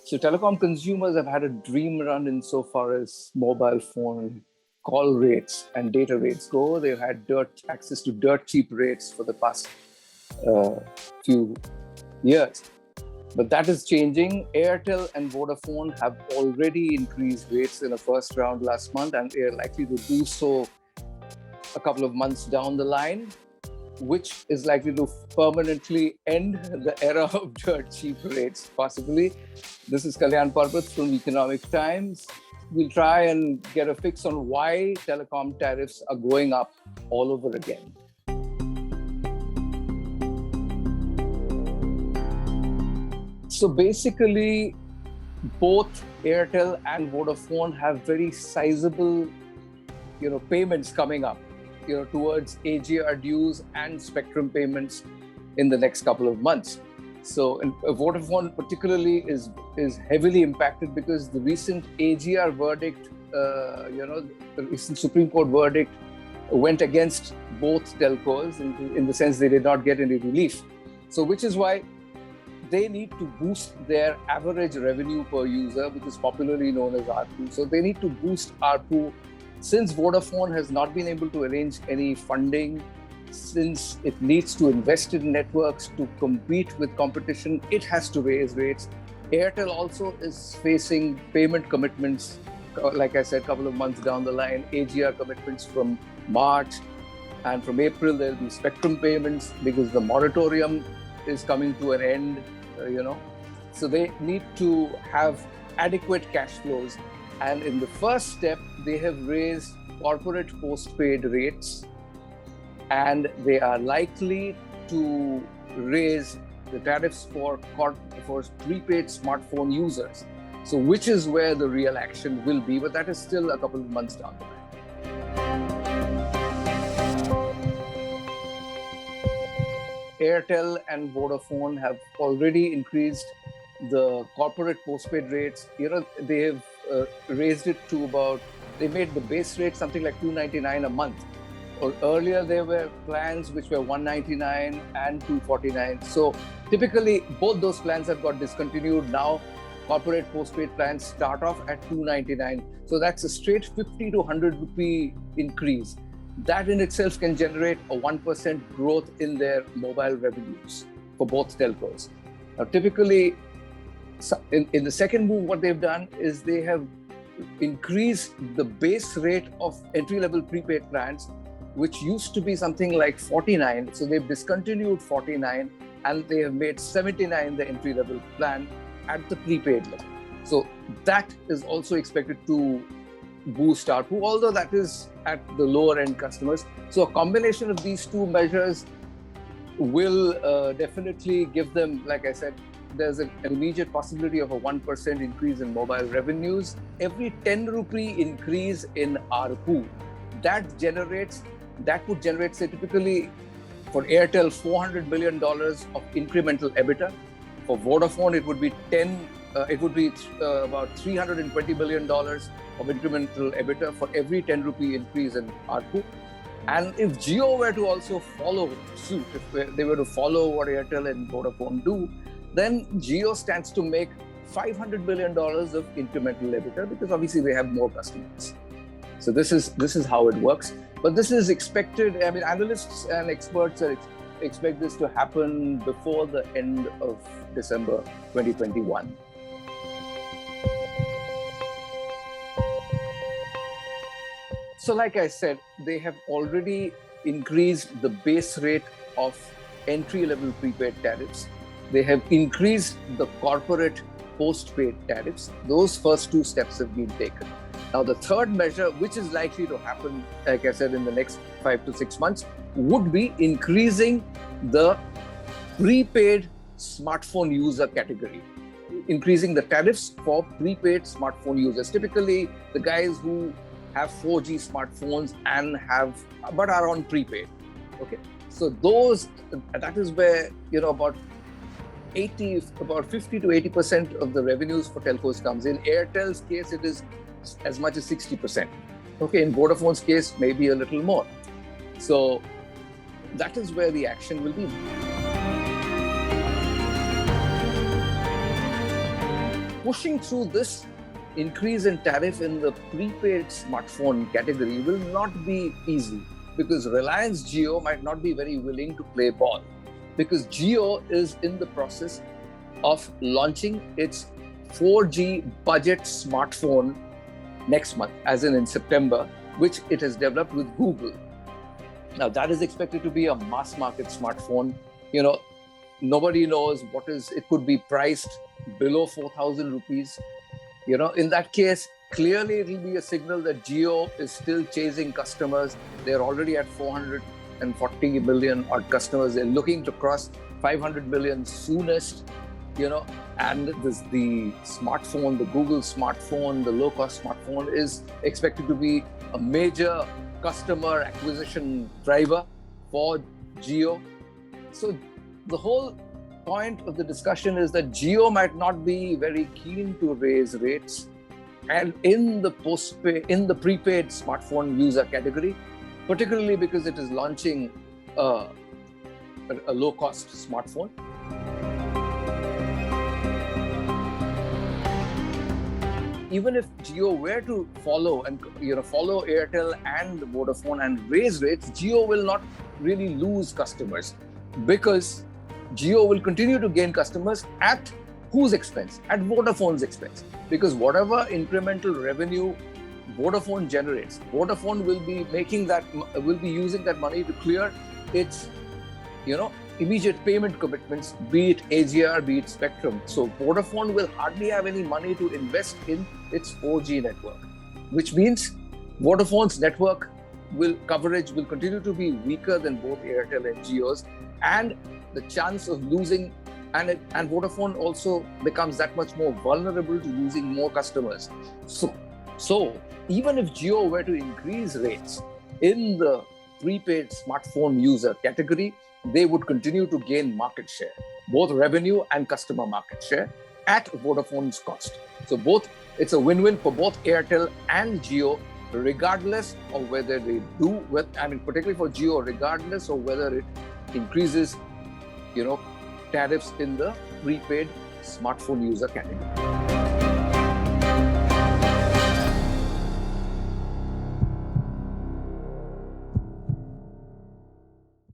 So telecom consumers have had a dream run insofar as mobile phone call rates and data rates go. They've had access to dirt cheap rates for the past few years. But that is changing. Airtel and Vodafone have already increased rates in the first round last month, and they are likely to do so a couple of months down the line, which is likely to permanently end the era of dirt cheap rates, possibly. This is Kalyan Parbat from Economic Times. We'll try and get a fix on why telecom tariffs are going up all over again. So basically, both Airtel and Vodafone have very sizable, payments coming up, towards AGR dues and spectrum payments in the next couple of months. So Vodafone particularly is heavily impacted because the recent AGR verdict, the recent Supreme Court verdict went against both telcos in the sense they did not get any relief. So which is why they need to boost their average revenue per user, which is popularly known as ARPU. So they need to boost ARPU. Since Vodafone has not been able to arrange any funding, since it needs to invest in networks to compete with competition, it has to raise rates. Airtel also is facing payment commitments, like I said, a couple of months down the line, AGR commitments from March, and from April there'll be spectrum payments because the moratorium is coming to an end, So they need to have adequate cash flows. And in the first step, they have raised corporate postpaid rates, and they are likely to raise the tariffs for prepaid smartphone users. So which is where the real action will be, but that is still a couple of months down the line. Airtel and Vodafone have already increased the corporate postpaid rates. They have raised it to they made the base rate something like $299 a month. Or earlier there were plans which were $199 and $249. So typically both those plans have got discontinued. Now corporate postpaid plans start off at $299. So that's a straight 50 to 100 rupee increase. That in itself can generate a 1% growth in their mobile revenues for both telcos. Now, typically, in the second move, what they've done is they have increased the base rate of entry-level prepaid plans, which used to be something like 49. So they've discontinued 49 and they have made 79 the entry-level plan at the prepaid level. So that is also expected to boost ARPU, although that is at the lower end customers. So a combination of these two measures will definitely give them, like I said, there's an immediate possibility of a 1% increase in mobile revenues. Every 10 rupee increase in ARPU, that would generate, say, typically for Airtel, $400 million of incremental EBITDA. For Vodafone, it would be about $320 million of incremental EBITDA for every 10 rupee increase in ARPU. And if Jio were to also follow suit, if they were to follow what Airtel and Vodafone do, then Jio stands to make $500 million of incremental EBITDA because obviously they have more customers. So this is how it works. But this is expected. I mean, analysts and experts expect this to happen before the end of December 2021. So like I said, they have already increased the base rate of entry-level prepaid tariffs. They have increased the corporate postpaid tariffs. Those first two steps have been taken. Now, the third measure, which is likely to happen, like I said, in the next 5 to 6 months, would be increasing the prepaid smartphone user category, increasing the tariffs for prepaid smartphone users. Typically, the guys who have 4G smartphones but are on prepaid. Okay, so that is where about 50 to 80% of the revenues for telcos comes in. Airtel's case, it is as much as 60%. Okay, in Vodafone's case, maybe a little more. So that is where the action will be. pushing through this increase in tariff in the prepaid smartphone category will not be easy, because Reliance Jio might not be very willing to play ball, because Jio is in the process of launching its 4G budget smartphone next month, as in September, which it has developed with Google. Now that is expected to be a mass market smartphone. Nobody knows it could be priced below 4,000 rupees. In that case, clearly it will be a signal that Jio is still chasing customers. They're already at 440 million odd customers. They're looking to cross 500 million soonest, and the smartphone, the Google smartphone, the low-cost smartphone is expected to be a major customer acquisition driver for Jio. So the whole point of the discussion is that Jio might not be very keen to raise rates and in the prepaid smartphone user category, particularly because it is launching a low-cost smartphone. Even if Jio were to follow Airtel and Vodafone and raise rates, Jio will not really lose customers, because Jio will continue to gain customers at whose expense? At Vodafone's expense. Because whatever incremental revenue Vodafone generates, Vodafone will be using that money to clear its, immediate payment commitments, be it AGR, be it spectrum. So Vodafone will hardly have any money to invest in its 4G network, which means Vodafone's network coverage will continue to be weaker than both Airtel and Jio's, and the chance of losing, and Vodafone also becomes that much more vulnerable to losing more customers. So even if Jio were to increase rates in the prepaid smartphone user category, they would continue to gain market share, both revenue and customer market share, at Vodafone's cost. So it's a win-win for both Airtel and Jio, regardless of whether they particularly for Jio, regardless of whether it increases, tariffs in the prepaid smartphone user category.